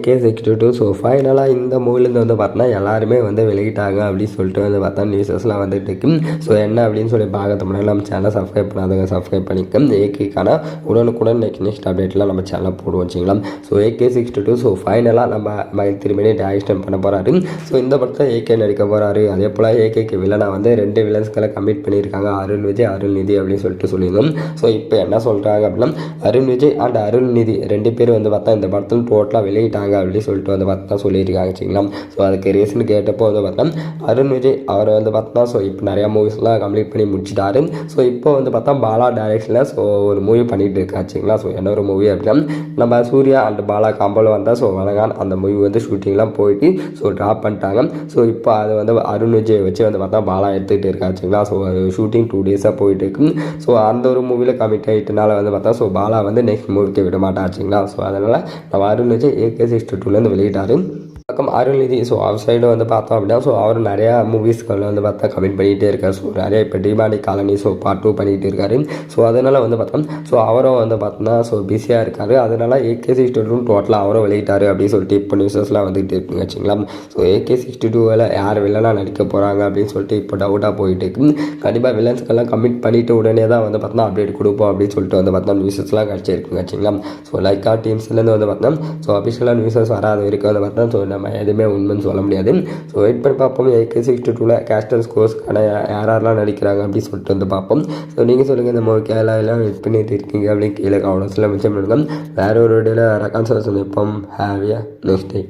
AK62 so ஃபைனலாக இந்த மூவிலேருந்து வந்து பார்த்தோன்னா எல்லாருமே வந்து வெளியிட்டாங்க அப்படின்னு சொல்லிட்டு வந்து பார்த்தா நியூஸஸ்லாம் வந்துட்டு இருக்கு. ஸோ என்ன அப்படின்னு சொல்லி பார்க்கறது முன்னாடி நம்ம சேனலை சப்ஸ்கிரைப் பண்ணாதவங்க சப்ஸ்கிரைப் பண்ணிக்க. ஏகேக்கான உடனுக்குடன் நெக்ஸ்ட் அப்டேட்லாம் நம்ம சேனலில் போடுவோம் வச்சிங்களா. ஸோ AK62 ஸோ ஃபைனலாக நம்ம திரும்பி டைரக்ஷன் பண்ண போகிறாரு. ஸோ இந்த படத்தில் ஏகே நடிக்க போகிறாரு. அதே போல் ஏகேக்கு வில்லனாக வந்து 2 வில்லன்ஸ்களை கமிட் பண்ணியிருக்காங்க, அருள் விஜய் அருள் நிதி அப்படின்னு சொல்லிட்டு சொல்லியிருந்தோம். ஸோ இப்போ என்ன சொல்கிறாங்க அப்படின்னா அருள் விஜய் அண்ட் அருள் நிதி 2 பேர் வந்து பார்த்தா இந்த படத்தில் டோட்டலாக வெளியிட்டாங்க அப்படின்னு சொல்லிட்டு வந்து பார்த்தா சொல்லியிருக்காங்க வச்சுக்கலாம். ஸோ அதுக்கு ரீசன் கேட்டப்போ வந்து பார்த்தா அருண் விஜய் அவர் வந்து பார்த்தா ஸோ இப்போ நிறையா மூவிஸ்லாம் கம்ப்ளீட் பண்ணி முடிச்சிட்டாரு. ஸோ இப்போ வந்து பார்த்தா பாலா டைரக்ஷனில் ஸோ ஒரு மூவி பண்ணிகிட்டு இருக்காச்சுங்களா. ஸோ என்ன ஒரு மூவி அப்படின்னா நம்ம சூர்யா அண்ட் பாலா காம்போவில் வந்தால் ஸோ வழங்கான் அந்த மூவி வந்து ஷூட்டிங்லாம் போயிட்டு ஸோ ட்ராப் பண்ணிட்டாங்க. ஸோ இப்போ அது வந்து அருண் விஜய் வச்சு வந்து பார்த்தா பாலா எடுத்துகிட்டு இருக்காச்சுங்களா. ஸோ ஷூட்டிங் 2 டேஸாக போயிட்டு இருக்கு. ஸோ அந்த ஒரு மூவியில் கமிட் ஆகிட்டனால வந்து பார்த்தா ஸோ பாலா வந்து நெக்ஸ்ட் மூவிக்கு விட மாட்டாச்சுங்களா. ஸோ அதனால் நம்ம அருண் விஜய் AK62 வெளியிட்டாரு. பக்கம் அருள்நிதி ஸோ அவர் சைடு வந்து பார்த்தோம் அப்படின்னா ஸோ அவர் நிறையா மூவிஸ்களில் வந்து பார்த்தா கமெண்ட் பண்ணிகிட்டே இருக்கார். ஸோ நிறைய இப்போ டிமாண்டி காலனி ஸோ பார்ட் 2 பண்ணிகிட்டு இருக்காரு. ஸோ அதனால் வந்து பார்த்தோம் ஸோ அவரும் வந்து பார்த்தோன்னா ஸோ பிஸியாக இருக்கார். அதனால் AK62 டோட்டலாக அவரும் வெளியிட்டார் அப்படின்னு சொல்லிட்டு இப்போ நியூஸஸ்லாம் வந்துகிட்டு இருக்குங்க வச்சுங்களா. ஸோ AK62வில் யார் வில்லனாக நடிக்க போகிறாங்க அப்படின்னு சொல்லிட்டு இப்போ டவுட்டாக போயிட்டு இருக்கு. கண்டிப்பாக வில்லன்ஸ்க்கெல்லாம் கமிட் பண்ணிவிட்டு உடனே தான் வந்து பார்த்தோன்னா அப்டேட் கொடுப்போம் அப்படின்னு சொல்லிட்டு வந்து பார்த்தோம் நியூஸஸ்லாம் கிடச்சிருக்குங்க வச்சுங்களா. ஸோ லைக்கா டீம்ஸ்லேருந்து வந்து பார்த்தோம் ஸோ அஃபிஷியலாக நியூஸஸ் வராது வரைக்கும் வந்து பார்த்தோம் ஸோ நம்ம எதுவுமே உண்மைன்னு சொல்ல முடியாது. ஸோ வெயிட் பண்ணி பார்ப்போம். AK62வில் கேஸ்டன் ஸ்கோர்ஸ்க்கான யாரெல்லாம் நடிக்கிறாங்க அப்படின்னு சொல்லிட்டு வந்து பார்ப்போம். ஸோ நீங்கள் சொல்லுங்கள் இந்த மூவி எல்லாம் வெயிட் பண்ணிட்டு இருக்கீங்க அப்படின்னு கீழே கவனத்தில் மிச்சம் பண்ணுங்க. வேறு ஒரு வீடியோவில் ரெக்கான்சல் சந்திப்போம். Have a next day.